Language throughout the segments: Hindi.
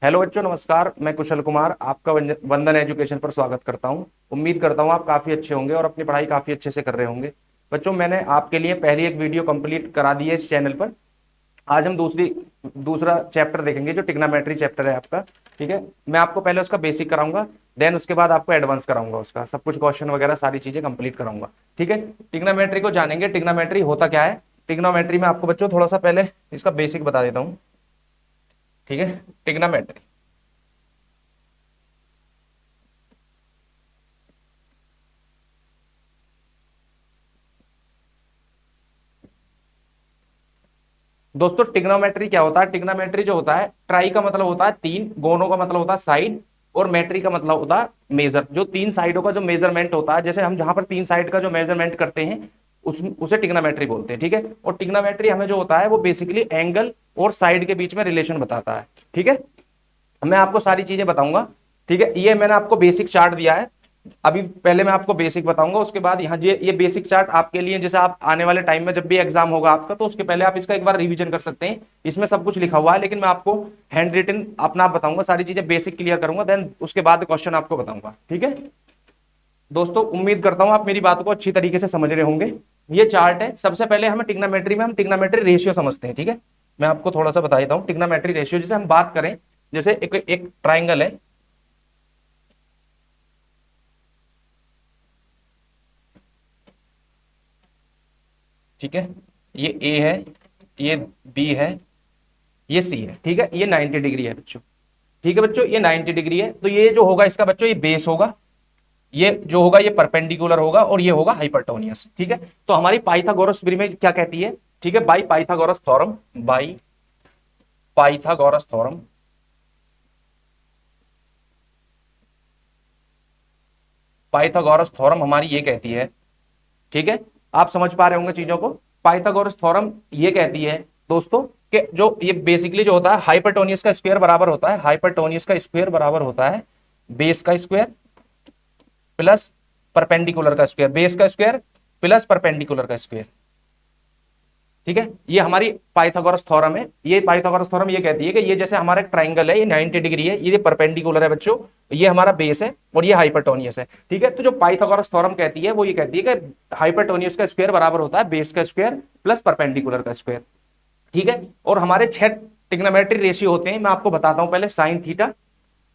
हेलो बच्चों, नमस्कार। मैं कुशल कुमार आपका वंदन एजुकेशन पर स्वागत करता हूं। उम्मीद करता हूं आप काफ़ी अच्छे होंगे और अपनी पढ़ाई काफ़ी अच्छे से कर रहे होंगे। बच्चों, मैंने आपके लिए पहली एक वीडियो कंप्लीट करा दी है इस चैनल पर। आज हम दूसरा चैप्टर देखेंगे जो टिग्नामेट्री चैप्टर है आपका। ठीक है, मैं आपको पहले उसका बेसिक कराऊंगा, देन उसके बाद आपको एडवांस कराऊंगा, उसका सब कुछ क्वेश्चन वगैरह सारी चीज़ें कंप्लीट कराऊंगा। ठीक है, टिग्नामेट्री को जानेंगे। टिग्नामेट्री होता क्या है? टिग्नोमेट्री में आपको बच्चों थोड़ा सा पहले इसका बेसिक बता देता हूँ। ठीक है, टिग्नोमेट्री दोस्तों, टिग्नोमेट्री क्या होता है? टिग्नोमेट्री जो होता है, ट्राई का मतलब होता है तीन, गोनो का मतलब होता है साइड, और मेट्री का मतलब होता है मेजर। जो तीन साइडों का जो मेजरमेंट होता है, जैसे हम जहां पर तीन साइड का जो मेजरमेंट करते हैं उसे टिग्नोमेट्री बोलते हैं। ठीक है, और टिग्नोमेट्री हमें जो होता है वो बेसिकली एंगल और साइड के बीच में रिलेशन बताता है। ठीक है, मैं आपको सारी चीजें बताऊंगा। ठीक है, ये मैंने आपको बेसिक चार्ट दिया है। अभी पहले मैं आपको बेसिक बताऊंगा, उसके बाद यहाँ ये बेसिक चार्ट आपके लिए, जैसे आप आने वाले टाइम में जब भी एग्जाम होगा आपका, तो उसके पहले आप इसका एक बार रिवीजन कर सकते हैं। इसमें सब कुछ लिखा हुआ है, लेकिन मैं आपको हैंड रिटन अपना बताऊंगा, सारी चीजें बेसिक क्लियर करूंगा, देन उसके बाद क्वेश्चन आपको बताऊंगा। ठीक है दोस्तों, उम्मीद करता हूं आप मेरी बात को अच्छी तरीके से समझ रहे होंगे। ये चार्ट है। सबसे पहले हमें टिग्नोमेट्री में हम टिग्नोमेट्री रेशियो समझते हैं। ठीक है, मैं आपको थोड़ा सा बता देता हूँ टिग्नोमेट्री रेशियो। जैसे हम बात करें, जैसे एक ट्राइंगल है। ठीक है, ये ए है, ये बी है, ये सी है। ठीक है, ये 90 डिग्री है बच्चों। ठीक है बच्चों, ये 90 डिग्री है, तो ये जो होगा इसका बच्चों, ये बेस होगा, ये जो होगा ये परपेंडिकुलर होगा, और ये होगा हाइपरटोनियस। ठीक है, तो हमारी पाइथागोरस थ्योरम में क्या कहती है? ठीक है, by Pythagoras theorem, by Pythagoras theorem, Pythagoras theorem हमारी ये कहती है। ठीक है, आप समझ पा रहे होंगे चीजों को। पाइथागोरस थ्योरम ये कहती है दोस्तों कि जो ये बेसिकली जो होता है, हाइपरटोनियस का स्क्वायर बराबर होता है, हाइपरटोनियस का स्क्वायर बराबर होता है बेस का स्क्वायर प्लस परपेंडिकुलर का स्क्वायर, बेस का स्क्वायर प्लस परपेंडिकुलर का स्क्वायर। ठीक है, ये हमारी पाइथागोरस थ्योरम है। ये पाइथागोरस थ्योरम ये कहती है कि ये जैसे हमारा एक ट्राइंगल है, ये 90 डिग्री है, ये परपेंडिकुलर है बच्चों, ये हमारा बेस है और ये हाइपरटोनियस है। ठीक है, तो जो पाइथागोरस थ्योरम कहती है वो ये कहती है कि हाइपरटोनियस का स्क्वायर बराबर होता है बेस का स्क्वायर प्लस परपेंडिकुलर का स्क्वायर। ठीक है, और हमारे 6 टिग्नोमेट्री रेशियो होते हैं। मैं आपको बताता हूं पहले साइन थीटा।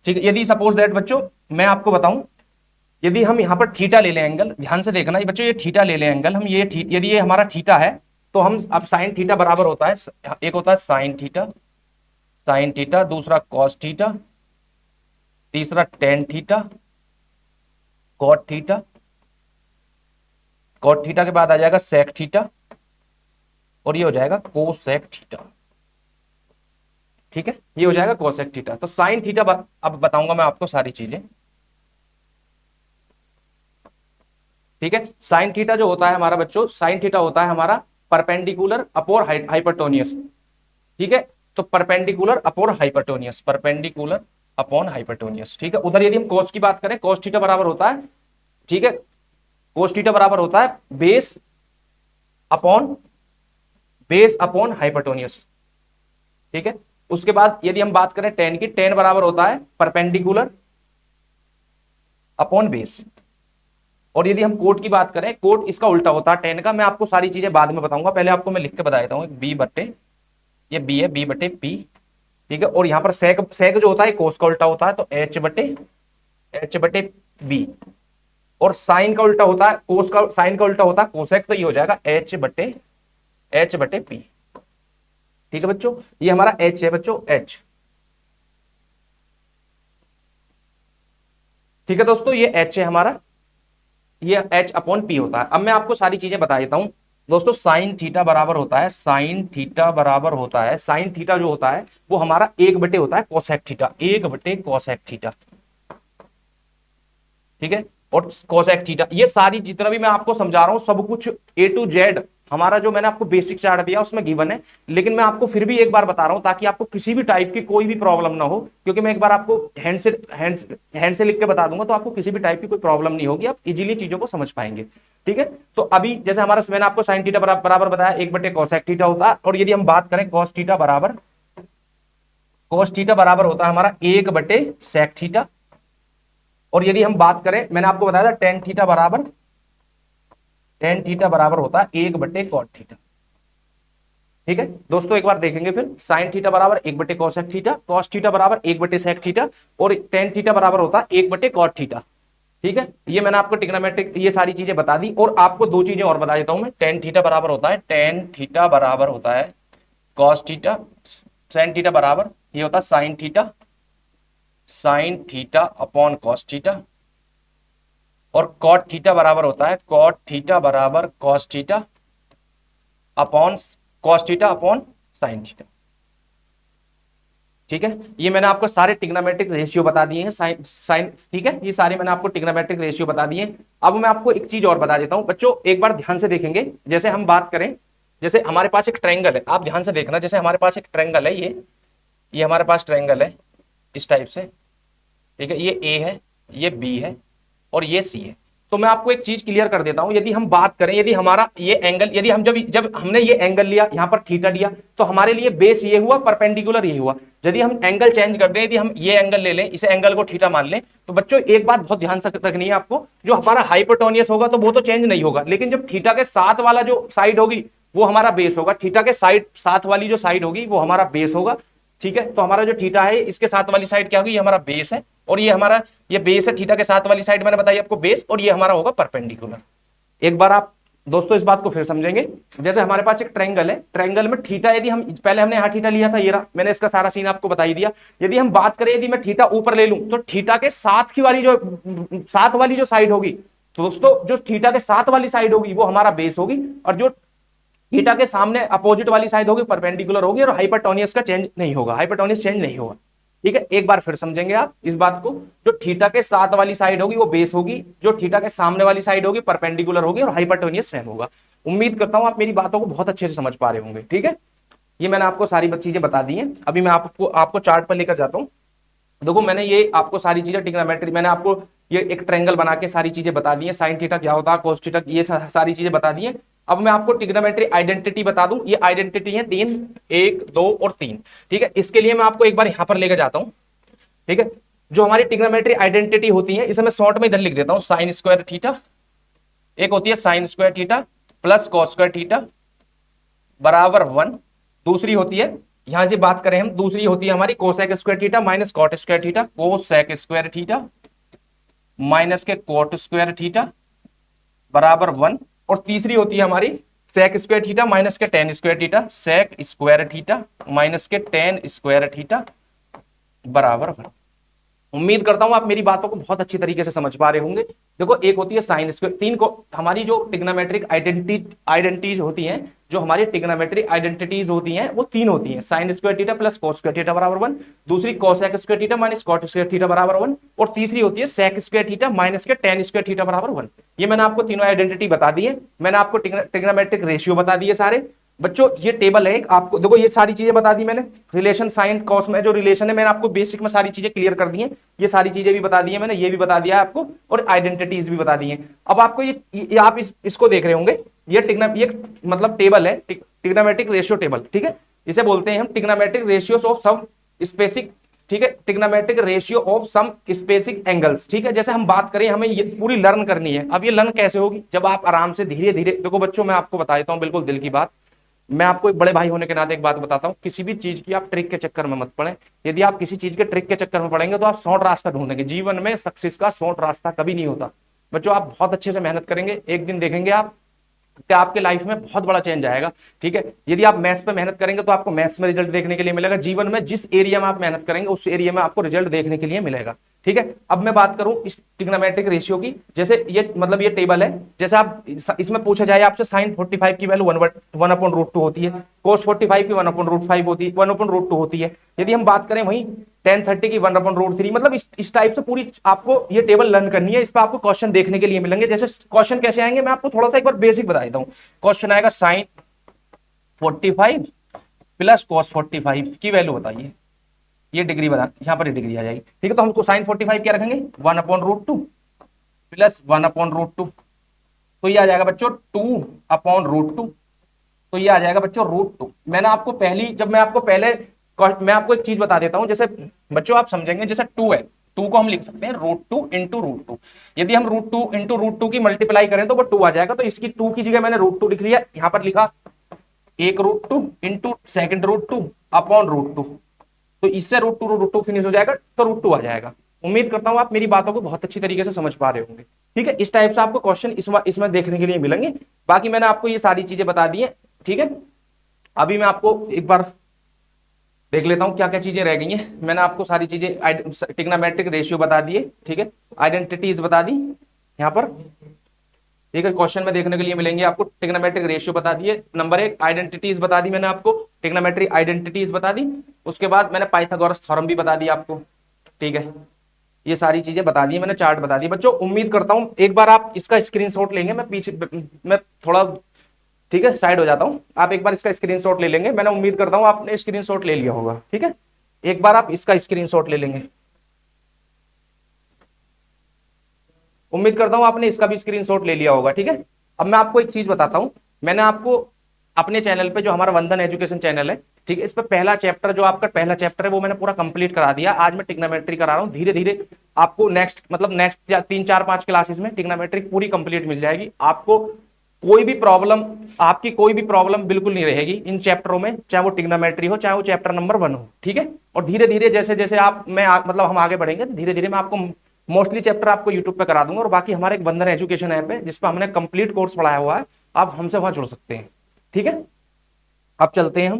ठीक है, यदि सपोज दैट बच्चों मैं आपको बताऊं, यदि हम यहां पर थीटा ले लें एंगल, ध्यान से देखना ये बच्चों, ये थीटा ले लें एंगल हम, ये यदि ये हमारा थीटा है, तो हम अब साइन थीटा बराबर होता है, एक होता है साइन थीटा, साइन थीटा, दूसरा कॉस थीटा, तीसरा tan theta, cot theta, cot theta के बाद आ जाएगा सेक थीटा, और ये हो जाएगा कोसेक थीटा। ठीक है, ये हो जाएगा कोसेक थीटा। तो साइन थीटा अब बताऊंगा मैं आपको सारी चीजें। ठीक है, साइन थीटा जो होता है हमारा बच्चों, साइन थीटा होता है हमारा परपेंडिकुलर अपॉन हाइपरटोनियस। ठीक है, तो परपेंडिकुलर अपॉन हाइपरटोनियस, परपेंडिकुलर अपॉन हाइपरटोनियस। ठीक है, उधर यदि हम कोस की बात करें, कोस थीटा बराबर होता है, ठीक है, कोस थीटा बराबर होता है अपॉन बेस अपॉन हाइपरटोनियस। ठीक है, उसके बाद यदि हम बात करें टेन की, टेन बराबर होता है परपेंडिकुलर अपॉन बेस। और यदि हम कोट की बात करें, कोट इसका उल्टा होता है टेन का। मैं आपको सारी चीजें बाद में बताऊंगा, पहले आपको मैं लिख के बता देता हूं, बी बट्टे, ये बी है, बी बटे पी। ठीक है, और यहां पर सेक, सेक जो होता है कोस का उल्टा होता है, तो एच बटे बी। और साइन का उल्टा होता है कोस का, साइन का उल्टा होता है कोसेक, तो ये हो जाएगा एच बटे पी। ठीक है बच्चों, ये हमारा एच है बच्चों, एच। ठीक है दोस्तों, ये एच है हमारा, ये एच अपॉन पी होता है। अब मैं आपको सारी चीजें बता देता हूं दोस्तों। साइन थीटा बराबर होता है, साइन थीटा बराबर होता है, साइन थीटा जो होता है वो हमारा एक बटे होता है कोसेक थीटा, एक बटे कोसेक थीटा। ठीक है, और कोसेक थीटा, ये सारी जितना भी मैं आपको समझा रहा हूं सब कुछ ए टू जेड हमारा जो मैंने आपको बेसिक चार्ट दिया उसमें गिवन है। लेकिन मैं आपको फिर भी एक बार बता रहा हूं ताकि आपको किसी भी टाइप की कोई भी प्रॉब्लम ना हो, क्योंकि मैं एक बार आपको हैंड से लिख के बता दूंगा, तो आपको किसी भी टाइप की कोई प्रॉब्लम नहीं होगी, आप इजीली चीजों को समझ पाएंगे। ठीक है, तो अभी जैसे हमारा मैंने आपको साइन थीटा बराबर बताया एक बटे कोसेक थीटा होता है, और यदि हम बात करें कॉस थीटा बराबर cos थीटा बराबर होता है हमारा 1/sec थीटा। और यदि हम बात करें, मैंने आपको बताया था tan थीटा बराबर होता है 1/cot थीटा। ठीक है दोस्तों, एक बार देखेंगे फिर, sin थीटा बराबर 1/cosec थीटा, cos थीटा बराबर 1/sec थीटा, और tan थीटा बराबर होता है 1/cot थीटा। ठीक है, ये मैंने आपको ट्रिग्नोमेट्रिक ये सारी चीजें बता दी। और आपको दो चीजें और बता देता हूं मैं। tan cos theta, sin theta बराबर ये होता है sin theta upon cos theta, और cot थीटा बराबर होता है cot थीटा बराबर cos theta upon cos theta upon sin theta. ठीक है, ये मैंने आपको सारे ट्रिग्नोमेट्रिक रेशियो बता दिए हैं, साइन साइन ठीक है, ये सारे मैंने आपको ट्रिग्नोमेट्रिक रेशियो बता दिए हैं। अब मैं आपको एक चीज और बता देता हूं बच्चों, एक बार ध्यान से देखेंगे। जैसे हम बात करें, जैसे हमारे पास एक ट्रायंगल है, आप ध्यान से देखना, जैसे हमारे पास एक ट्रायंगल है, ये हमारे पास ट्रायंगल है इस टाइप से। ठीक है, ये ए है, ये बी है, और ये सी है। तो मैं आपको एक चीज क्लियर कर देता हूं, यदि हम बात करें, यदि हमारा ये एंगल, यदि हम जब जब हमने ये एंगल लिया, यहां पर थीटा लिया, तो हमारे लिए बेस ये हुआ, परपेंडिकुलर ये हुआ। यदि हम एंगल चेंज कर दें, यदि हम ये एंगल ले लें, इस एंगल को थीटा मान लें, तो बच्चों एक बात बहुत ध्यान से रखनी है आपको, जो हमारा हाइपोटेन्यूस होगा तो वो तो चेंज नहीं होगा, लेकिन जब थीटा के साथ वाला जो साइड होगी वो हमारा बेस होगा। थीटा के साइड साथ वाली जो साइड होगी वो हमारा बेस होगा। ठीक है, तो हमारा जो थीटा है इसके साथ वाली साइड क्या होगी, ये हमारा बेस है, और ये हमारा ये बेस है, थीटा के साथ वाली साइड मैंने बताई आपको बेस, और ये हमारा होगा परपेंडिकुलर। एक बार आप दोस्तों इस बात को फिर समझेंगे। जैसे हमारे पास एक ट्रायंगल है, ट्रायंगल में थीटा, यदि हम पहले हमने यहां थीटा लिया था, ये रहा, मैंने इसका सारा सीन आपको बता ही दिया। यदि हम बात करें, यदि मैं थीटा ऊपर ले लूं, तो थीटा के साथ की वाली जो साथ वाली जो साइड होगी, तो दोस्तों जो थीटा के साथ वाली साइड होगी वो हमारा बेस होगी, और जो थीटा के सामने अपोजिट वाली साइड होगी परपेंडिकुलर होगी, और हाइपोटेन्यूस का चेंज नहीं होगा, हाइपोटेन्यूस चेंज नहीं होगा। ठीक है, एक बार फिर समझेंगे आप इस बात को, जो थीटा के साथ वाली साइड होगी वो बेस होगी, जो थीटा के सामने वाली साइड होगी परपेंडिकुलर होगी, और हाइपोटेन्यूस सेम होगा। उम्मीद करता हूं आप मेरी बातों को बहुत अच्छे से समझ पा रहे होंगे। ठीक है, ये मैंने आपको सारी चीजें बता दी हैं। अभी मैं आपको चार्ट पर लेकर जाता हूं। देखो, मैंने ये आपको सारी चीजें ट्रिग्नोमेट्री, मैंने आपको ये एक ट्रायंगल बना के सारी चीजें बता दी हैं, साइन थीटा क्या होता है, कोस थीटा, ये सारी चीजें बता दी हैं। अब मैं आपको ट्रिग्नोमेट्री आइडेंटिटी बता दूं। ये आइडेंटिटी है 3, 1, 2 और 3। ठीक है, इसके लिए मैं आपको एक बार यहां पर लेकर जाता हूं। ठीक है, जो हमारी ट्रिग्नोमेट्री आइडेंटिटी होती है, इसे मैं शॉर्ट में इधर लिख देता हूं, साइन स्क्वायर थीटा। एक होती है sign square theta plus cos square theta बराबर 1। दूसरी होती है, यहां से बात करें हम, दूसरी होती है हमारी cosec square theta minus cot square theta, cosec square theta minus के कॉट स्क्वायर थीटा बराबर 1। और तीसरी होती है हमारी सेक स्क्वायर थीटा माइनस के tan square theta, sec square theta minus के टेन स्क्वायर थीटा बराबर 1। उम्मीद करता हूं आप मेरी बातों को बहुत अच्छी तरीके से समझ पा रहे होंगे। देखो, एक होती है साइन स्क्वायर, तीन को हमारी जो ट्रिग्नोमेट्रिक आइडेंटिटीज होती हैं, जो हमारी ट्रिग्नोमेट्रिक आइडेंटिटीज होती हैं वो तीन होती हैं, sine square theta plus cos square theta बराबर 1, दूसरी cosec square theta minus cot square theta बराबर 1, और तीसरी होती है सेक स्क्वायर थीटा माइनस के टेन स्क्वायर थीटा बराबर 1। ये मैंने आपको तीनों आइडेंटिटी बता दी है, मैंने आपको ट्रिग्नोमेट्रिक रेशियो बता दिए सारे। बच्चों ये टेबल है, आपको देखो ये सारी चीजें बता दी मैंने, रिलेशन साइन कॉस में जो रिलेशन है मैंने आपको बेसिक में सारी चीजें क्लियर कर दी हैं। ये सारी चीजें भी बता दी है मैंने, ये भी बता दिया है आपको, और आइडेंटिटीज भी बता दी हैं। अब आपको ये आप इसको देख रहे होंगे, ये मतलब टेबल है, ट्रिग्नोमेट्रिक रेशियो टेबल। ठीक है, इसे बोलते हैं हम trigonometric ratios of some specific, ठीक है, trigonometric ratio of some specific angles. ठीक है, जैसे हम बात करें, हमें ये पूरी लर्न करनी है। अब ये लर्न कैसे होगी, जब आप आराम से धीरे धीरे, देखो बच्चों मैं आपको बता देता हूं बिल्कुल दिल की बात, मैं आपको एक बड़े भाई होने के नाते एक बात बताता हूं, किसी भी चीज की आप ट्रिक के चक्कर में मत पड़े। यदि आप किसी चीज के ट्रिक के चक्कर में पड़ेंगे तो आप शॉर्ट रास्ता ढूंढेंगे, जीवन में सक्सेस का शॉर्ट रास्ता कभी नहीं होता। बच्चों आप बहुत अच्छे से मेहनत करेंगे, एक दिन देखेंगे आप कि आपके लाइफ में बहुत बड़ा चेंज आएगा। ठीक है, यदि आप मैथ्स पे मेहनत करेंगे तो आपको मैथ्स में रिजल्ट देखने के लिए मिलेगा, जीवन में जिस एरिया में आप मेहनत करेंगे उस एरिया में आपको रिजल्ट देखने के लिए मिलेगा। ठीक है, अब मैं बात करूं इस ट्रिग्नोमेट्रिक रेशियो की, जैसे ये मतलब ये टेबल है, जैसे आप इसमें पूछा जाए आपसे साइन 45 की वैल्यू 1/√2 होती है, कोस 45 की 1/√5 होती है, 1/√2 होती है। यदि हम बात करें वहीं tan 30 की 1/√3, मतलब इस टाइप से पूरी आपको ये टेबल लर्न करनी है। इस पर आपको क्वेश्चन देखने के लिए मिलेंगे। जैसे क्वेश्चन कैसे आएंगे मैं आपको थोड़ा सा एक बार बेसिक बता देता हूं। क्वेश्चन आएगा साइन 45 प्लस कॉस 45 की वैल्यू बताइए, ये डिग्री बता, यहां पर ये डिग्री आ जाएगी। ठीक है, तो हमको साइन 45 क्या रखेंगे, 1/√2 प्लस 1/√2, तो ये आ जाएगा बच्चों 2/√2, तो ये आ जाएगा बच्चों √2। मैंने आपको जब मैं आपको पहले मैं आपको एक चीज बता देता हूं, जैसे बच्चों आप समझेंगे, जैसे 2 है, 2 को हम लिख सकते हैं √2 इंटू √2। यदि हम √2 इंटू √2 की मल्टीप्लाई करें तो वो 2 आ जाएगा, तो इसकी 2 की जगह मैंने √2 लिख लिया, यहां पर लिखा 1 √2 इंटू सेकेंड √2 अपॉन √2, तो इससे √2 फिनिश हो जाएगा, तो √2 आ जाएगा। उम्मीद करता हूं आप मेरी बातों को बहुत अच्छी तरीके से समझ पा रहे होंगे। ठीक है, इस टाइप से आपको क्वेश्चन इसमें देखने के लिए मिलेंगे। बाकी मैंने आपको ये सारी चीजें बता दी है। ठीक है, अभी मैं आपको एक बार देख लेता हूं क्या क्या चीजें रह गई हैं। मैंने आपको सारी चीजें ट्रिग्नोमेट्रिक रेशियो बता दिए, ठीक है, आइडेंटिटीज बता दी यहां पर। ठीक है, क्वेश्चन में देखने के लिए मिलेंगे आपको। ट्रिग्नोमेट्रिक रेशियो बता दिए, नंबर 1 आइडेंटिटीज बता दी मैंने आपको, ट्रिग्नोमेट्रिक आइडेंटिटीज बता दी। उसके बाद मैंने पाइथागोरस थ्योरम भी बता दिया आपको। ठीक है, ये सारी चीजें बता दी मैंने, चार्ट बता दी। बच्चों उम्मीद करता हूं एक बार आप इसका स्क्रीनशॉट लेंगे, मैं पीछे मैं थोड़ा ठीक है साइड हो जाता हूं, आप एक बार इसका स्क्रीनशॉट ले लेंगे। मैंने उम्मीद करता हूं आपने स्क्रीनशॉट ले लिया होगा। ठीक है, एक बार आप इसका स्क्रीनशॉट ले लेंगे, उम्मीद करता हूं आपने इसका भी स्क्रीनशॉट ले लिया होगा। ठीक है, अब मैं आपको एक चीज बताता हूं, मैंने आपको अपने चैनल पे जो हमारा वंदन एजुकेशन चैनल है, ठीक है, इस पे पहला चैप्टर जो आपका पहला चैप्टर है वो मैंने पूरा कंप्लीट करा दिया। आज मैं ट्रिग्नोमेट्री करा रहा हूं, धीरे धीरे आपको नेक्स्ट 3 4 5 क्लासेस में ट्रिग्नोमेट्री पूरी कंप्लीट मिल जाएगी। आपको कोई भी प्रॉब्लम, आपकी कोई भी प्रॉब्लम बिल्कुल नहीं रहेगी इन चैप्टरों में, चाहे वो ट्रिग्नोमेट्री हो चाहे वो चैप्टर नंबर 1 हो। ठीक है, और धीरे धीरे जैसे जैसे मतलब हम आगे बढ़ेंगे तो धीरे धीरे मैं आपको मोस्टली चैप्टर आपको यूट्यूब पे करा दूंगा। और बाकी हमारे एक वंदन एजुकेशन ऐप है जिसपे हमने कंप्लीट कोर्स पढ़ाया हुआ है, आप हमसे वहां जुड़ सकते हैं। ठीक है, अब चलते हैं हम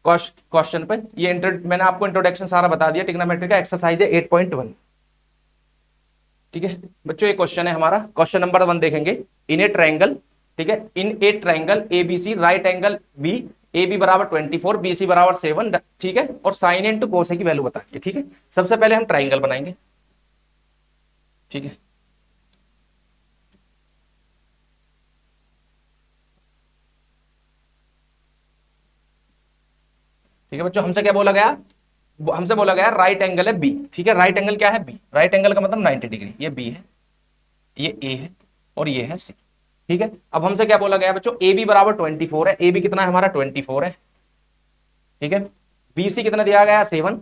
क्वेश्चन पे। मैंने आपको इंट्रोडक्शन सारा बता दिया, ट्रिग्नोमेट्री का एक्सरसाइज है 8.1। ठीक है बच्चों, ये क्वेश्चन है हमारा, क्वेश्चन नंबर 1 देखेंगे। इन ए ट्रायंगल, ठीक है, in a triangle ABC, right angle B, A B बराबर 24, बी सी बराबर 7, ठीक है, और साइन इंटू कोस की वैल्यू बताइए। ठीक है, सबसे पहले हम ट्रायंगल बनाएंगे। ठीक है, ठीक है बच्चों, हमसे क्या बोला गया, हमसे बोला गया राइट एंगल है बी। ठीक है, राइट एंगल क्या है बी, राइट एंगल का मतलब 90 डिग्री, ये बी है, ये ए है, और ये है सी। ठीक है, अब हमसे क्या बोला गया बच्चों, ए बी बराबर 24 है, ए बी कितना है हमारा 24 है। ठीक है, बी सी कितना दिया गया 7।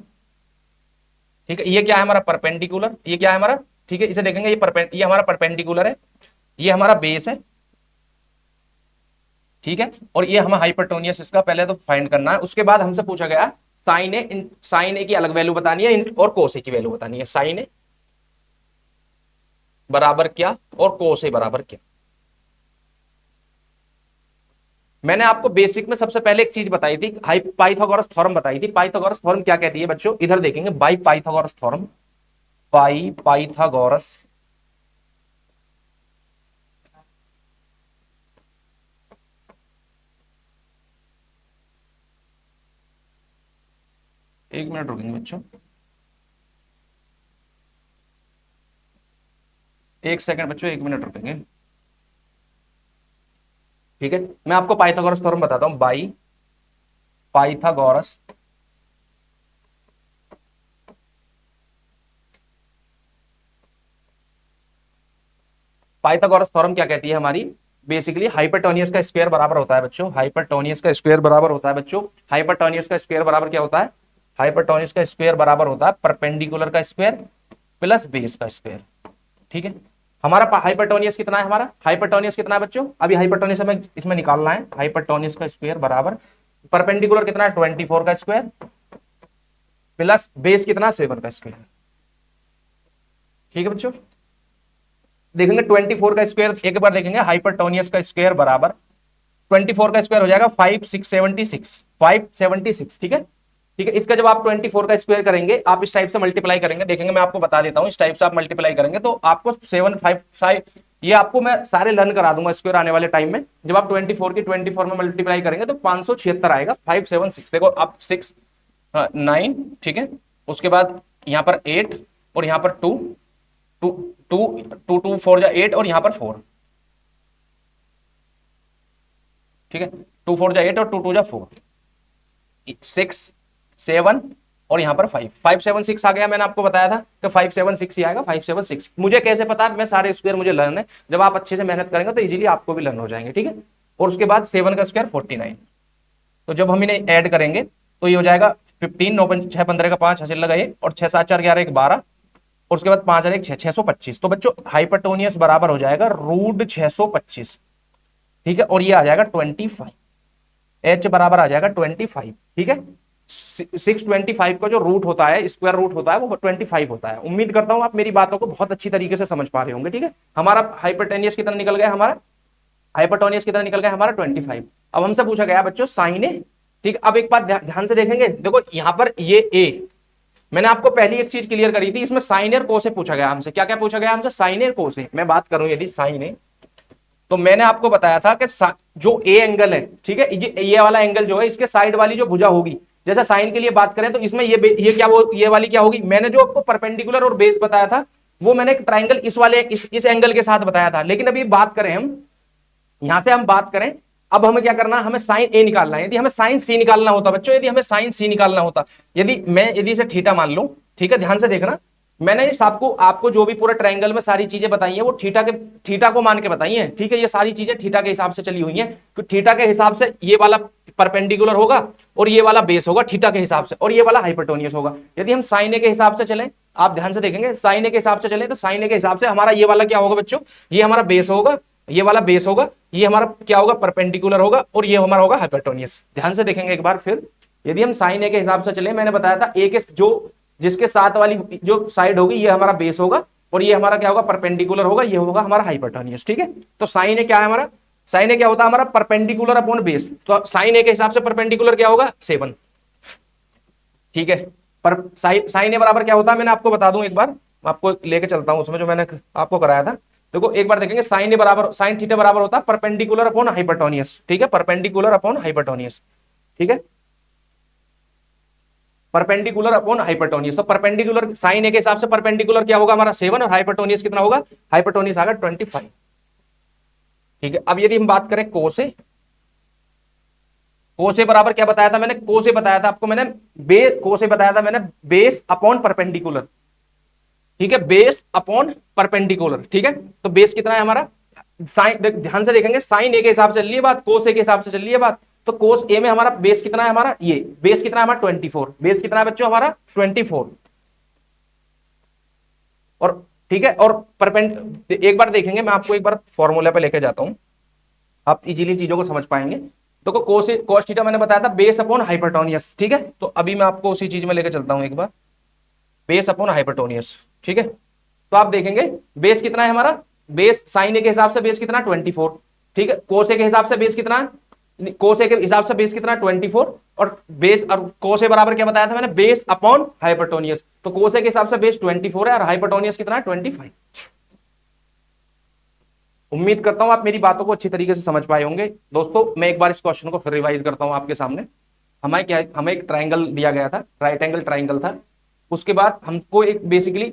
ठीक है, ये क्या है हमारा परपेंडिकुलर, ये क्या है हमारा, ठीक है, इसे देखेंगे, ये हमारा परपेंडिकुलर है, ये हमारा बेस है। ठीक है, और ये हमें हाइपरटोनियस इसका पहले तो फाइंड करना है। उसके बाद हमसे पूछा गया साइन ए की अलग वैल्यू बतानी है और कोस ए की वैल्यू बतानी है। साइन ए बराबर क्या और कोस ए बराबर क्या। मैंने आपको बेसिक में सबसे पहले एक चीज बताई थी, पाइथागोरस थ्योरम बताई थी। पाइथागोरस थ्योरम क्या कहती है बच्चों, इधर देखेंगे, by Pythagoras theorem, by Pythagoras एक मिनट रुकेंगे बच्चों, एक सेकंड बच्चों, एक मिनट रुकेंगे। ठीक है, मैं आपको पाइथागोरस थ्योरम बताता हूं, बाई पाइथागोरस पाइथागोरस थ्योरम क्या कहती है हमारी, बेसिकली हाइपरटोनियस का स्क्वायर बराबर होता है बच्चों, हाइपरटोनियस का स्क्वायर बराबर होता है बच्चों, हाइपरटोनियस का स्क्वायर बराबर क्या होता है, हाइपरटोनियस का स्क्वायर बराबर होता है परपेंडिकुलर का स्क्वायर प्लस बेस का स्क्वायर। ठीक है, हमारा हाइपरटोनियस कितना है, हमारा हाइपरटोनियस कितना है बच्चों, अभी हाइपरटोनियस हमें इसमें निकालना है। हाइपरटोनियस का स्क्वायर बराबर परपेंडिकुलर कितना है 24 का स्क्वायर प्लस बेस कितना 7 का स्क्वायर। ठीक है बच्चों, देखेंगे 24 का स्क्वायर, एक बार देखेंगे हाइपरटोनियस का स्क्वायर बराबर 24 का स्क्वायर हो जाएगा 576। ठीक है, ठीक है, इसका जब आप 24 का स्क्वायर करेंगे, आप इस टाइप से मल्टीप्लाई करेंगे, देखेंगे मैं आपको बता देता हूं, इस टाइप से आप मल्टीप्लाई करेंगे तो आपको 755, ये आपको मैं सारे लर्न करा दूंगा स्क्वायर आने वाले टाइम में। जब आप 24 की 24 में मल्टीप्लाई करेंगे तो 576 आएगा, 576 देखो आप 6 9। ठीक है, उसके बाद यहां पर 8 और यहां पर 2 टू टू टू टू 4 जा 8 और यहां पर 4। ठीक है, 2 4 जा 8 और 2 2 जा 4, 6 7 और यहां पर 5 7 6 आ गया। मैंने आपको बताया था कि 5 7 6 ही आएगा, 5 7 6। मुझे कैसे पता, मैं सारे स्क्वायर मुझे लर्न है, जब आप अच्छे से मेहनत करेंगे तो इजीली आपको भी लर्न हो जाएंगे। ठीक है, और उसके बाद 7 का स्क्वायर 49। तो जब हम इन्हें ऐड करेंगे तो ये हो जाएगा 15, 9 6 15 का 5 हासिल लगा 1 और 6 7 4 11 1 12 और उसके बाद 5 और 1 6 625। तो बच्चों हाइपरटोनियस बराबर हो जाएगा रूट 625, ठीक है, और ये आ जाएगा 25, एच बराबर आ जाएगा 25, ठीक है। 625 का जो रूट होता है, स्क्वायर रूट होता है, वो 25 होता है। उम्मीद करता हूं आप मेरी बातों को बहुत अच्छी तरीके से समझ पा रहे होंगे, ठीक है। हमारा हाइपरटेनियस कितना निकल गया, हमारा हाइपरटोनियस कितना निकल गया, हमारा 25। अब हमसे पूछा गया बच्चों साइन ए, ठीक है। अब एक बात ध्यान से देखेंगे, देखो यहां पर ये ए, मैंने आपको पहली एक चीज क्लियर करी थी, इसमें साइन एर को से पूछा गया हमसे, क्या क्या पूछा गया हमसे, साइन एर को से। मैं बात करूं यदि साइन ए, तो मैंने आपको बताया था कि जो ए एंगल है, ठीक है, ये वाला एंगल जो है, इसके साइड वाली जो भुजा होगी, जैसे साइन के लिए बात करें तो इसमें ये क्या, वो ये वाली क्या होगी। मैंने जो आपको परपेंडिकुलर और बेस बताया था, वो मैंने एक ट्राइंगल इस वाले इस एंगल के साथ बताया था। लेकिन अभी बात करें हम, यहां से हम बात करें, अब हमें क्या करना है, हमें साइन ए निकालना है। यदि हमें साइन सी निकालना होता बच्चों, यदि हमें साइन सी निकालना होता, यदि इसे थीटा मान लूं, ठीक है, ध्यान से देखना, मैंने इस आपको जो भी पूरा ट्रायंगल में सारी चीजें बताई हैं, वो थीटा को मान के बताई हैं, ठीक है। ये सारी चीजें थीटा के हिसाब से चली हुई हैं, तो थीटा के हिसाब से ये वाला परपेंडिकुलर होगा और ये वाला बेस होगा थीटा के हिसाब से, और ये वाला हाइपरटोनियस होगा। यदि हम साइन ए के हिसाब से चलें, आप ध्यान से देखेंगे, साइन ए के हिसाब से चलें, तो साइन ए के हिसाब से हमारा ये वाला क्या होगा बच्चों, ये हमारा बेस होगा, ये वाला बेस होगा, ये हमारा क्या होगा, परपेंडिकुलर होगा, और ये हमारा होगा हाइपरटोनियस। ध्यान से देखेंगे एक बार फिर, यदि हम साइन ए के हिसाब से चले, मैंने बताया था ए के जो जिसके साथ वाली जो साइड होगी, ये हमारा बेस होगा, और ये हमारा क्या होगा, परपेंडिकुलर होगा, ये होगा हमारा हाइपरटोनियस, ठीक है। तो साइन ए क्या है हमारा, साइन ए क्या होता है हमारा, परपेंडिकुलर अपॉन बेस। तो साइन ए के हिसाब से परपेंडिकुलर क्या होगा, 7, ठीक है। पर साइन ए बराबर क्या होता है, मैंने आपको बता दूं एक बार, आपको लेके चलता हूं उसमें जो मैंने आपको कराया था। देखो एक बार देखेंगे, साइन ए बराबर, साइन थीटा बराबर होता है परपेंडिकुलर अपॉन हाइपरटोनियस, ठीक है, परपेंडिकुलर अपॉन हाइपरटोनियस, ठीक है, परपेंडिकुलर अपॉन हाइपरटोनियस। तो परपेंडिकुलर साइन ए के हिसाब से परपेंडिकुलर क्या होगा हमारा 7, और हाइपरटोनियस कितना होगा, हाइपरटोनियस आएगा 25, ठीक है। अब यदि हम बात करें कोसे, कोसे बराबर क्या बताया था मैंने, कोसे बताया था आपको मैंने, कोसे बताया था मैंने, बेस अपॉन परपेंडिकुलर, ठीक है, बेस अपॉन परपेंडिकुलर, ठीक है। तो बेस कितना है हमारा, साइन ध्यान से देखेंगे, साइन ए के हिसाब से चल रही है बात, कोस ए के हिसाब से चल रही है बात। तो कोस ए में हमारा बेस कितना है, हमारा ये बेस कितना है हमारा 24, बेस कितना है बच्चों हमारा 24, और ठीक है, और परपेंड एक बार देखेंगे, मैं आपको एक बार फॉर्मूला पे लेके जाता हूं, आप इजीली चीजों को समझ पाएंगे। तो कोस थीटा मैंने बताया था बेस अपॉन हाइपरटोनियस, ठीक है। तो अभी मैं आपको उसी चीज में लेके चलता हूं एक बार, बेस अपॉन हाइपरटोनियस, ठीक है। तो आप देखेंगे बेस कितना है हमारा, बेस साइन ए के हिसाब से बेस कितना 24, ठीक है, कोस ए के हिसाब से बेस कितना, कोस ए के हिसाब से बेस कितना 24, और बेस और कोस ए बराबर क्या बताया था मैंने, बेस अपॉन हाइपरटोनियस। तो कोस ए के हिसाब से बेस 24 है और हाइपरटोनियस कितना है 25। उम्मीद करता हूं आप मेरी बातों को अच्छी तरीके से समझ पाए होंगे। दोस्तों मैं एक बार इस क्वेश्चन को फिर रिवाइज करता हूं आपके सामने। हमें एक ट्राइंगल दिया गया था, राइट एंगल ट्राइंगल था। उसके बाद हमको एक बेसिकली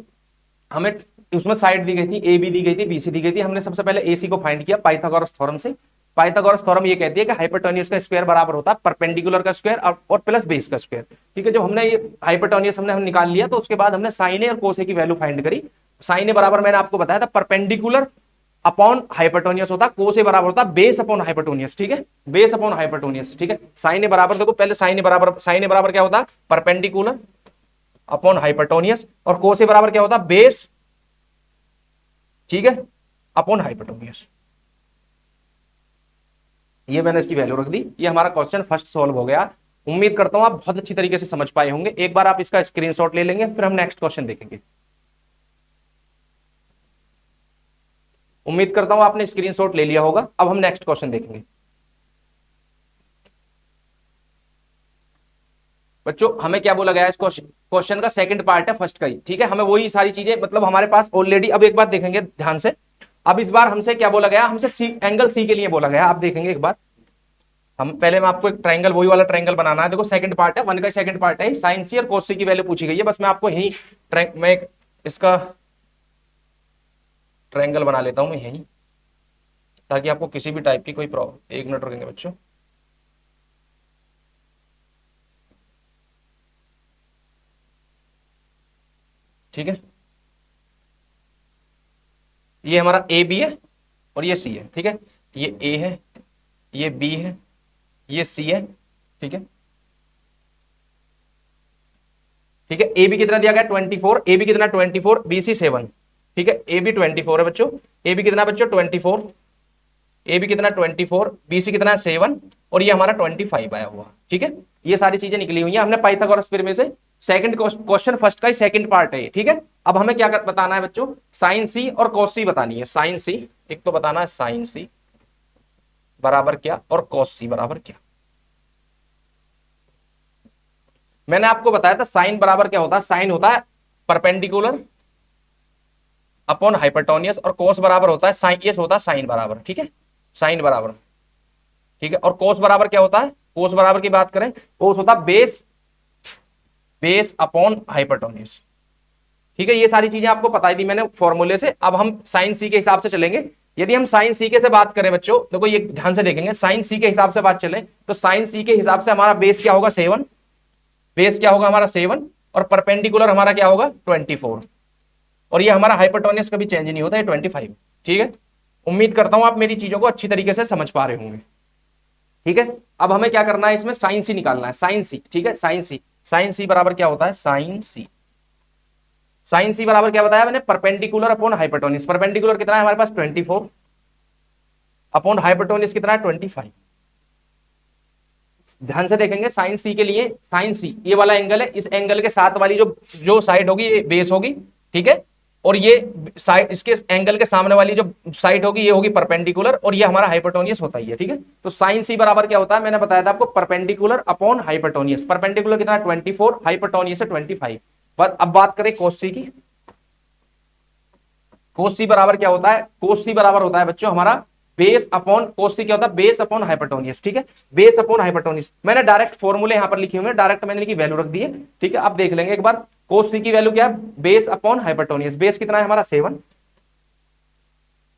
हमें उसमें साइड दी गई थी, ए बी दी गई थी, बी सी दी गई थी। हमने सबसे पहले ए सी को फाइंड किया पाइथागोरस थ्योरम से। पाइथागोरस थ्योरम ये कहती है कि हाइपरटोनियस का स्क्वायर बराबर होता है परपेंडिकुलर का स्क्वायर और प्लस बेस का स्क्वायर, ठीक है। जब हमने ये हाइपरटोनियस हमने निकाल लिया, तो उसके बाद हमने साइन ए और कोस ए की वैल्यू फाइंड करी। साइन ए बराबर मैंने आपको बताया था परपेंडिकुलर अपॉन हाइपरटोनियस होता, कोस ए बराबर होता बेस अपॉन हाइपरटोनियस, ठीक है, बेस अपॉन हाइपरटोनियस, ठीक है। साइन ए बराबर देखो पहले साइन ए बराबर क्या होता है, परपेंडिकुलर अपॉन हाइपरटोनियस, और कोस ए बराबर क्या होता है, बेस, ठीक है, अपॉन हाइपरटोनियस। ये मैंने इसकी वैल्यू रख दी। ये हमारा क्वेश्चन फर्स्ट सॉल्व हो गया। उम्मीद करता हूं आप बहुत अच्छी तरीके से समझ पाए होंगे। एक बार आप इसका स्क्रीनशॉट ले लेंगे, फिर हम नेक्स्ट क्वेश्चन देखेंगे। उम्मीद करता हूं आपने स्क्रीनशॉट ले लिया होगा। अब हम नेक्स्ट क्वेश्चन देखेंगे। बच्चों हमें क्या बोला गया, इस क्वेश्चन का सेकंड पार्ट है फर्स्ट का ही, ठीक है। हमें वही सारी चीजें मतलब हमारे पास ऑलरेडी। अब एक बार देखेंगे ध्यान से, अब इस बार हमसे क्या बोला गया, हमसे सी एंगल सी के लिए बोला गया। आप देखेंगे एक बार, हम पहले मैं आपको एक ट्रायंगल, वही वाला ट्रायंगल बनाना है। देखो सेकंड पार्ट है, वन का सेकंड पार्ट है, साइन सी और कोस सी की वैल्यू पूछी गई है। बस मैं आपको यही मैं इसका ट्रायंगल बना लेता हूं मैं यही, ताकि आपको किसी भी टाइप की कोई प्रॉब्लम। एक मिनट रुकेंगे बच्चों, ठीक है। ये हमारा ए बी है और ये सी है, ठीक है। ये ए है, ये बी है, ये सी है, ठीक है। ठीक है। ए बी कितना दिया गया 24, ए बी कितना 24, बी सी 7, ठीक है। ए बी 24 है बच्चों, ए बी कितना बच्चों 24, ए बी कितना 24, बी सी कितना 7 और ये हमारा 25 आया हुआ, ठीक है। ये सारी चीजें निकली हुई हैं हमने पाइथागोरस थ्योरम में से। सेकंड क्वेश्चन फर्स्ट का ही सेकंड पार्ट है, ठीक है। अब हमें क्या बताना है बच्चों, साइन सी और कॉस सी बतानी है। साइन सी एक तो बताना है, साइन सी बराबर क्या और कॉस सी बराबर क्या। मैंने आपको बताया था साइन बराबर क्या होता है, साइन होता है परपेंडिकुलर अपॉन हाइपरटोनियस और कोस बराबर होता है साइन, ये होता है साइन बराबर, ठीक है, साइन बराबर, ठीक है। और कोस बराबर क्या होता है, कोस बराबर की बात करें, कोस होता है बेस, बेस अपॉन हाइपरटोनियस, ठीक है। ये सारी चीजें आपको बताई दी मैंने फॉर्मूले से। अब हम साइन सी के हिसाब से चलेंगे। यदि हम साइन सी के से बात करें बच्चों, देखो ये ध्यान से देखेंगे, साइन सी के हिसाब से बात चले तो साइन सी के हिसाब से हमारा बेस क्या होगा 7, बेस क्या होगा हमारा 7 और परपेंडिकुलर हमारा क्या होगा 24 और ये हमारा हाइपरटोनियस कभी चेंज नहीं होता है 25, ठीक है। उम्मीद करता हूं आप मेरी चीजों को अच्छी तरीके से समझ पा रहे होंगे, ठीक है। अब हमें क्या करना है, इसमें साइन सी निकालना है, साइन सी, ठीक है। साइन सी, साइन सी बराबर क्या होता है, साइन सी, साइन सी बराबर क्या बताया मैंने, परपेंडिकुलर अपॉन हाइपरटोनियस। परपेंडिकुलर कितना है हमारे पास 24 अपॉन हाइपरटोनियस कितना है 25। ध्यान से देखेंगे साइन सी के लिए, साइन सी ये वाला एंगल है, इस एंगल के साथ वाली जो जो साइड होगी ये बेस होगी, ठीक है। और ये साइड, इसके एंगल के सामने वाली जो साइड होगी ये होगी परपेंडिकुलर और ये हमारा हाइपरटोनियस होता ही है, ठीक है। तो साइन सी बराबर क्या होता है, मैंने बताया था आपको, परपेंडिकुलर अपॉन हाइपरटोनियस। परपेंडिकुलर कितना 24, हाइपरटोनियस है 25। अब बात करें कोस सी की। कोस सी बराबर क्या होता है, कोस सी बराबर होता है बच्चों हमारा बेस अपॉन, कोस सी क्या होता है, बेस अपॉन हाइपरटोनियस, ठीक है। बेस अपॉन हाइपरटोनियस, मैंने डायरेक्ट फॉर्मूले यहां पर लिखे हुए हैं, डायरेक्ट मैंने लिखी वैल्यू रख दी है, ठीक है। अब देख लेंगे एक बार, कोस सी की वैल्यू क्या है, बेस अपॉन हाइपरटोनियस। बेस कितना है हमारा 7,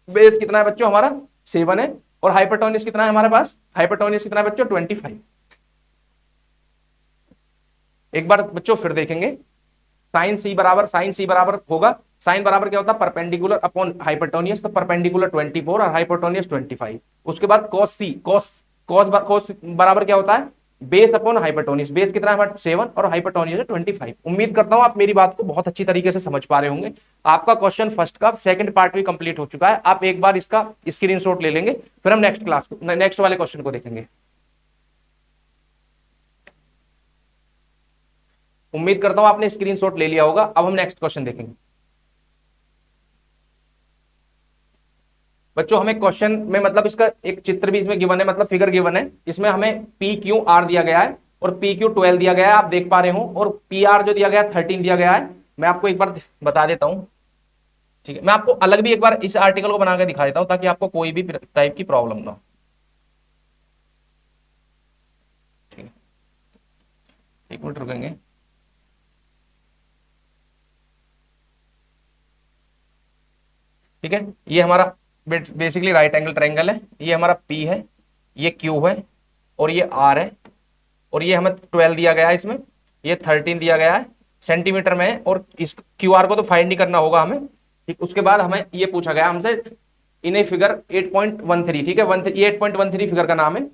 बेस कितना है बच्चों हमारा 7 है और हाइपरटोनियस कितना है हमारे पास, हाइपरटोनियस कितना है बच्चों 25। एक बार बच्चों फिर देखेंगे, साइन सी बराबर, साइन सी बराबर होगा, साइन बराबर क्या होता है परपेंडिकुलर अपॉन हाइपरटोनियस, तो परपेंडिकुलर 24 और हाइपरटोनियस 25। उसके बाद कॉस सी, कॉस बराबर क्या होता है, बेस अपॉन हाइपरटोनियस। बेस कितना है 7 और हाइपरटोनियस है 25। उम्मीद करता हूं आप मेरी बात को बहुत अच्छी तरीके से समझ पा रहे होंगे। आपका क्वेश्चन फर्स्ट का सेकंड पार्ट भी कंप्लीट हो चुका है। आप एक बार इसका स्क्रीनशॉट ले लेंगे, फिर हम नेक्स्ट क्लास को, नेक्स्ट वाले क्वेश्चन को देखेंगे। उम्मीद करता हूं आपने स्क्रीनशॉट ले लिया होगा। अब हम नेक्स्ट क्वेश्चन देखेंगे बच्चों। हमें क्वेश्चन में मतलब इसका एक चित्र भी इसमें गिवन है, मतलब फिगर गिवन है, इसमें हमें पी क्यू आर दिया गया है और पी क्यू 12 दिया गया है, आप देख पा रहे हो, और पी आर जो दिया गया है 13 दिया गया है। मैं आपको एक बार बता देता हूं, ठीक है। मैं आपको अलग भी एक बार इस आर्टिकल को बना के दिखा देता हूं ताकि आपको कोई भी टाइप की प्रॉब्लम ना हो, ठीक है। एक मिनट रुकेंगे। ठीक है, ये हमारा बेसिकली राइट एंगल ट्रायंगल है, ये हमारा पी है, ये क्यू है और ये आर है और ये हमें 12 दिया गया है, इसमें ये 13 दिया गया है सेंटीमीटर में है। और इस क्यू आर को तो फाइंड नहीं करना होगा हमें, ठीक। उसके बाद हमें ये पूछा गया हमसे इन ए फिगर 8.13, ठीक है, 8.13 फिगर का नाम है।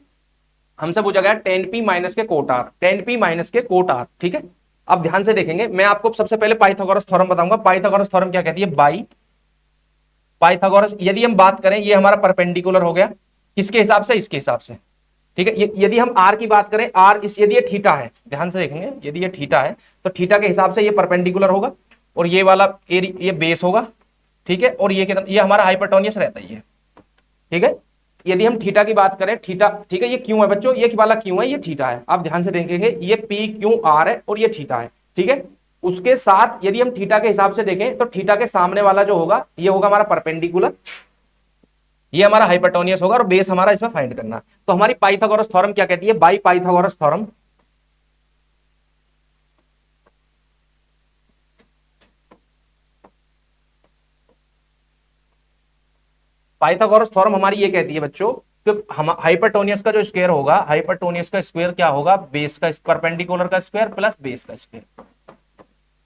हमसे पूछा गया 10p माइनस के कोट आर, 10p माइनस के कोट आर, ठीक है। अब ध्यान से देखेंगे, मैं आपको सबसे पहले पाइथागोरस थ्योरम बताऊंगा। पाइथागोरस थ्योरम क्या कहती है, बाई पाइथागोरस, यदि हम बात करें ये हमारा परपेंडिकुलर हो गया, किसके हिसाब से, इसके हिसाब से, ठीक है। यदि हम आर की बात करें, आर इस, यदि ये थीटा है, ध्यान से देखेंगे, यदि ये थीटा है तो थीटा के हिसाब से ये परपेंडिकुलर होगा और ये वाला ये बेस होगा, ठीक है। और ये कितना, ये हमारा हाइपरटोनियस रहता है, ये ठीक है। यदि हम थीटा की बात करें, थीटा, ठीक है, ये क्यों है बच्चों, ये वाला क्यों है, ये थीटा है। आप ध्यान से देखेंगे, ये पी क्यू आर है और ये थीटा है, ठीक है। उसके साथ यदि हम थीटा के हिसाब से देखें तो थीटा के सामने वाला जो होगा ये होगा हमारा परपेंडिकुलर, ये हमारा हाइपरटोनियस होगा और बेस हमारा इसमें फाइंड करना। तो हमारी पाइथागोरस थ्योरम क्या कहती है, by Pythagoras theorem, Pythagoras theorem हमारी ये कहती है बच्चों कि हम हाइपरटोनियस का जो स्क्वायर होगा, हाइपरटोनियस का स्क्वायर क्या होगा, बेस का, परपेंडिकुलर का स्क्वायर प्लस बेस का स्क्वायर।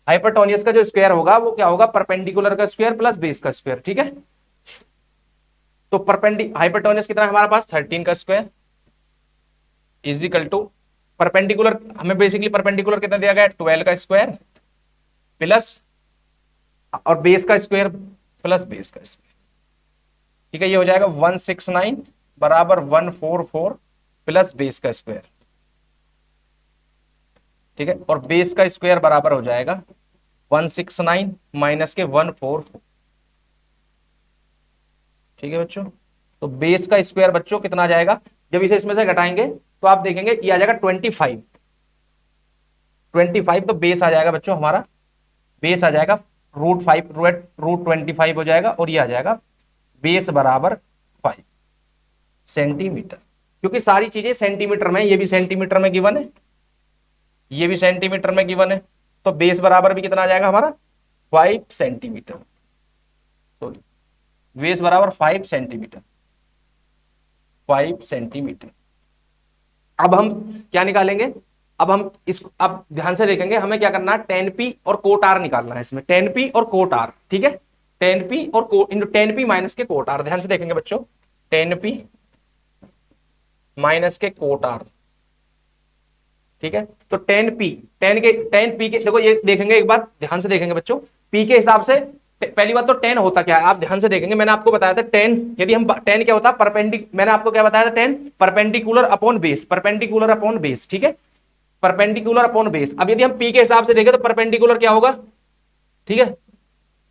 हाइपरटोनियस का जो स्क्वायर होगा वो क्या होगा, परपेंडिकुलर का स्क्वायर प्लस बेस का स्क्वायर, ठीक है। तो हाइपरटोनियस कितना है हमारे पास 13 का square is equal to perpendicular, हमें बेसिकली परपेंडिकुलर कितना दिया गया है 12 का स्क्वायर प्लस और बेस का स्क्वायर प्लस बेस का स्क्वायर। ठीक है, ये हो जाएगा 169 बराबर 144 प्लस बेस का स्क्वायर। ठीक है, और बेस का स्क्वायर बराबर हो जाएगा 169 माइनस के 144। ठीक है बच्चों, तो बेस का स्क्वायर बच्चों कितना आ जाएगा, जब इसे इसमें से घटाएंगे तो आप देखेंगे ये आ जाएगा 25। 25 तो बेस आ जाएगा बच्चों हमारा, बेस आ जाएगा √5, √25 हो जाएगा, और ये आ जाएगा बेस बराबर 5 सेंटीमीटर, क्योंकि सारी चीजें सेंटीमीटर में, ये भी सेंटीमीटर में गिवन है, ये भी सेंटीमीटर में गिवन है, तो बेस बराबर भी कितना आ जाएगा हमारा 5 सेंटीमीटर। सॉरी, बेस बराबर 5 सेंटीमीटर, 5 सेंटीमीटर। अब हम क्या निकालेंगे, अब हम इसको अब ध्यान से देखेंगे, हमें क्या करना है, tan p और कोट r निकालना है इसमें, tan p और कोट r। ठीक है, tan p और tan p माइनस के कोट r, ध्यान से देखेंगे बच्चों, tan p माइनस के कोट r। ठीक है, तो tan p के देखो, ये देखेंगे एक बात, ध्यान से देखेंगे बच्चों, p के हिसाब से पहली बात तो tan होता क्या है, आप ध्यान से देखेंगे, मैंने आपको बताया था tan, यदि हम tan क्या होता है, मैंने आपको क्या बताया था, tan perpendicular upon base, perpendicular upon base. ठीक है, परपेंडिकुलर अपॉन बेस। अब यदि हम p के हिसाब से देखें तो परपेंडिकुलर क्या होगा, ठीक है,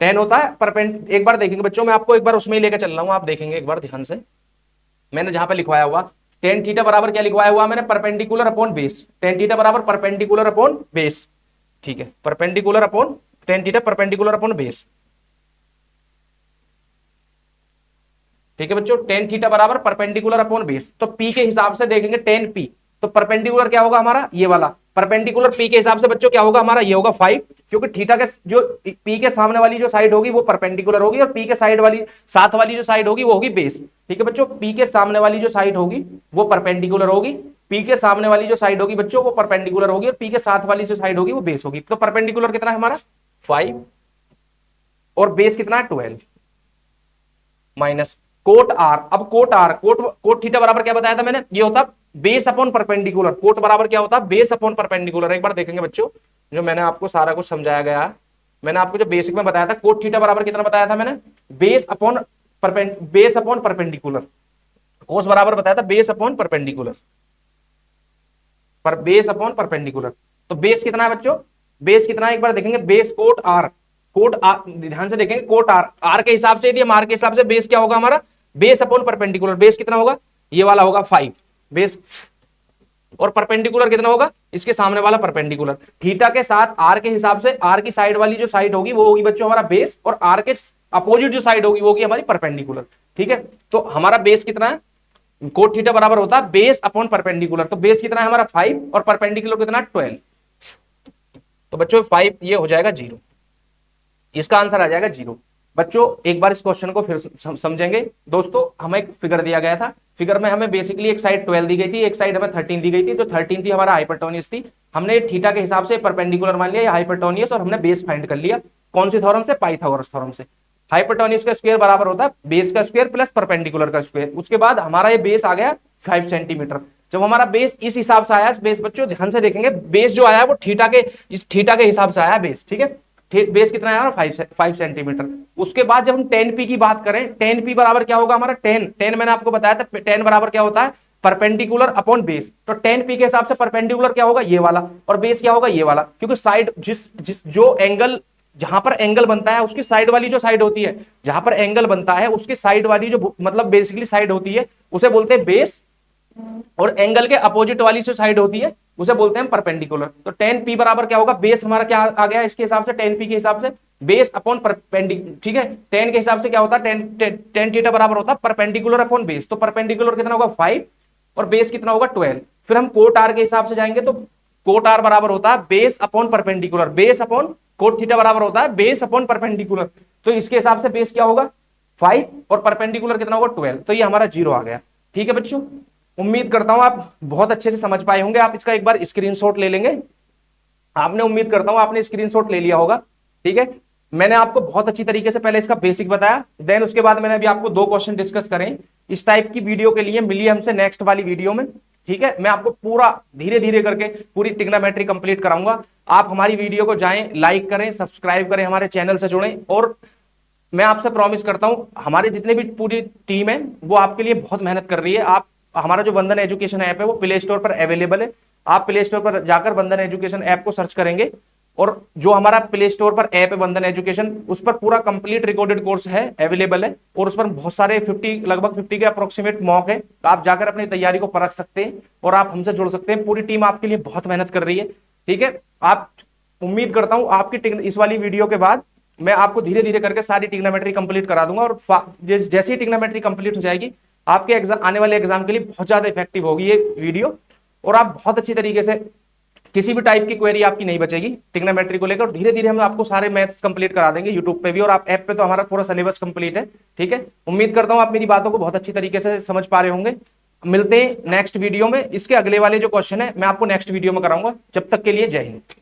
tan होता है एक बार देखेंगे बच्चों, मैं आपको एक बार उसमें ही लेकर चल रहा हूं, आप देखेंगे एक बार ध्यान से, मैंने जहां पे लिखवाया हुआ tan थीटा बराबर क्या लिखवाया हुआ मैंने, perpendicular upon base, tan theta बराबर परपेंडिकुलर अपॉन बेस। ठीक है, perpendicular upon tan theta perpendicular upon base. ठीक है बच्चों, tan थीटा बराबर परपेंडिकुलर अपॉन बेस, तो p के हिसाब से देखेंगे tan p, तो परपेंडिकुलर क्या होगा हमारा, ये वाला परपेंडिकुलर p के हिसाब से बच्चों क्या होगा हमारा, ये होगा 5, क्योंकि थीटा के जो p के सामने वाली जो साइड होगी वो परपेंडिकुलर होगी, और p के साइड वाली साथ वाली जो साइड होगी वो होगी बेस। ठीक है बच्चों, p के सामने वाली जो साइड होगी वो परपेंडिकुलर होगी, p के सामने वाली जो साइड होगी बच्चों वो परपेंडिकुलर होगी, और p के साथ वाली जो साइड होगी वो बेस होगी। तो परपेंडिकुलर कितना है हमारा 5, और बेस कितना है 12 माइनस कोट r। अब कोट थीटा बराबर क्या बताया था मैंने, ये होता बेस अपॉन परपेंडिकुलर, कोट बराबर क्या होता है, बेस अपॉन परपेंडिकुलर। एक बार देखेंगे बच्चों, जो मैंने आपको सारा कुछ समझाया गया, मैंने आपको जो बेसिक में बताया था, कोट थीटा बराबर कितना बताया था मैंने, बेस अपॉन परपेंडिकुलर। कोस बराबर बताया था बेस अपॉन परपेंडिकुलर, पर बेस अपॉन परपेंडिकुलर। तो बेस कितना है बच्चों, बेस कितना है एक बार देखेंगे, बेस कोट r, कोट r ध्यान से देखेंगे, कोट r के हिसाब से, यदि हम r के हिसाब से बेस क्या होगा हमारा, बेस अपॉन परपेंडिकुलर, बेस कितना होगा, ये वाला होगा 5 बेस, और परपेंडिकुलर कितना होगा, इसके सामने वाला परपेंडिकुलर। थीटा के साथ r के हिसाब से r की साइड वाली जो साइड होगी वो होगी बच्चों हमारा बेस, और r के अपोजिट जो साइड होगी वो होगी हमारी परपेंडिकुलर। ठीक है, तो हमारा बेस कितना है, कोट थीटा बराबर होता है बेस अपॉन परपेंडिकुलर, तो बेस कितना है हमारा 5 और परपेंडिकुलर कितना 12, तो बच्चों 5 ये हो जाएगा 0, इसका आंसर आ जाएगा 0। बच्चों एक बार इस क्वेश्चन को फिर समझेंगे दोस्तों, हमें एक फिगर दिया गया था, फिगर में हमें बेसिकली एक साइड 12 दी गई थी, एक साइड हमें 13 दी गई थी, जो 13 थी हमारा हाइपरटोनियस थी, हमने थीटा के हिसाब से परपेंडिकुलर मान लिया हाइपरटोनियस, और हमने बेस फाइंड कर लिया, कौन सी थ्योरम से, पाइथागोरस थ्योरम से। हाइपरटोनियस का स्क्वायर बराबर होता है बेस का स्क्वायर प्लस परपेंडिकुलर का स्क्वायर, उसके बाद हमारा ये बेस आ गया 5 सेंटीमीटर। जब हमारा बेस इस हिसाब से आया, बेस बच्चों ध्यान से देखेंगे, बेस जो आया है वो थीटा के, इस थीटा के हिसाब से आया बेस। ठीक है, बेस कितना है हमारा 5 सेंटीमीटर। उसके बाद जब हम tan p की बात करें, tan p बराबर क्या होगा हमारा, tan मैंने आपको बताया था, tan बराबर क्या होता है, परपेंडिकुलर अपॉन बेस, तो tan p के हिसाब से परपेंडिकुलर क्या होगा, ये वाला, और बेस क्या होगा, ये वाला, क्योंकि साइड जिस जो एंगल, जहां पर एंगल बनता है उसकी साइड वाली जो साइड होती है, जहां पर एंगल बनता है उसकी साइड वाली जो मतलब बेसिकली साइड होती है उसे बोलते हैं बेस, और एंगल के अपोजिट वाली जो साइड होती है उसे बोलते हैं परपेंडिकुलर। तो tan p बराबर क्या होगा, बेस हमारा क्या आ गया इसके हिसाब से, tan p के हिसाब से बेस अपॉन परपेंडिकुलर। ठीक है, tan के हिसाब से क्या होता है, tan थीटा बराबर होता है परपेंडिकुलर अपॉन बेस, तो परपेंडिकुलर कितना होगा 5 और बेस कितना होगा 12। फिर हम कोट r के हिसाब से जाएंगे, तो कोट r बराबर होता है base upon perpendicular, base upon cot theta बराबर होता है बेस अपॉन परपेंडिकुलर, तो इसके हिसाब से बेस क्या होगा 5 और परपेंडिकुलर कितना होगा 12, तो ये हमारा 0 आ गया। ठीक है बच्चों, उम्मीद करता हूं आप बहुत अच्छे से समझ पाए होंगे, आप इसका एक बार स्क्रीनशॉट ले लेंगे, आपने उम्मीद करता हूं आपने स्क्रीनशॉट ले लिया होगा। ठीक है, मैंने आपको बहुत अच्छी तरीके से पहले इसका बेसिक बताया, देन उसके बाद मैंने अभी आपको 2 क्वेश्चन डिस्कस करें। इस टाइप की वीडियो के लिए मिलिए हमसे नेक्स्ट वाली वीडियो में। ठीक है, मैं आपको पूरा धीरे धीरे करके पूरी ट्रिग्नोमेट्री कंप्लीट कराऊंगा। आप हमारी वीडियो को जाएं, लाइक करें, सब्सक्राइब करें, हमारे चैनल से जुड़ें, और मैं आपसे प्रॉमिस करता हूं हमारे जितने भी पूरी टीम है वो आपके लिए बहुत मेहनत कर रही है। आप हमारा जो वंदन एजुकेशन ऐप है वो प्ले स्टोर पर अवेलेबल है। आप प्ले स्टोर पर जाकर वंदन एजुकेशन ऐप को सर्च करेंगे, और जो हमारा प्ले स्टोर पर ऐप है वंदन एजुकेशन, उस पर पूरा कंप्लीट रिकॉर्डेड कोर्स है, अवेलेबल है, और उस पर बहुत सारे 50 लगभग 50 के अप्रोक्सीमेट मॉक है। तो आप जाकर अपनी तैयारी को परख सकते हैं और आप हमसे जुड़ सकते हैं। पूरी टीम आपके लिए बहुत मेहनत कर रही है। ठीक है, आप उम्मीद करता हूं आपकी इस वाली वीडियो के बाद मैं आपको धीरे धीरे करके सारी ट्रिग्नोमेट्री कंप्लीट करा दूंगा, और जैसे ही ट्रिग्नोमेट्री कंप्लीट हो जाएगी आपके एग्जाम, आने वाले एग्जाम के लिए बहुत ज्यादा इफेक्टिव होगी ये वीडियो, और आप बहुत अच्छी तरीके से किसी भी टाइप की क्वेरी आपकी नहीं बचेगी ट्रिग्नोमेट्री को लेकर। और धीरे धीरे हम आपको सारे मैथ्स कंप्लीट करा देंगे यूट्यूब पे भी, और आप ऐप पे तो हमारा पूरा सिलेबस कंप्लीट है। ठीक है, उम्मीद करता हूं आप मेरी बातों को बहुत अच्छी तरीके से समझ पा रहे होंगे। मिलते हैं नेक्स्ट वीडियो में। इसके अगले वाले जो क्वेश्चन है मैं आपको नेक्स्ट वीडियो में कराऊंगा। जब तक के लिए जय हिंद।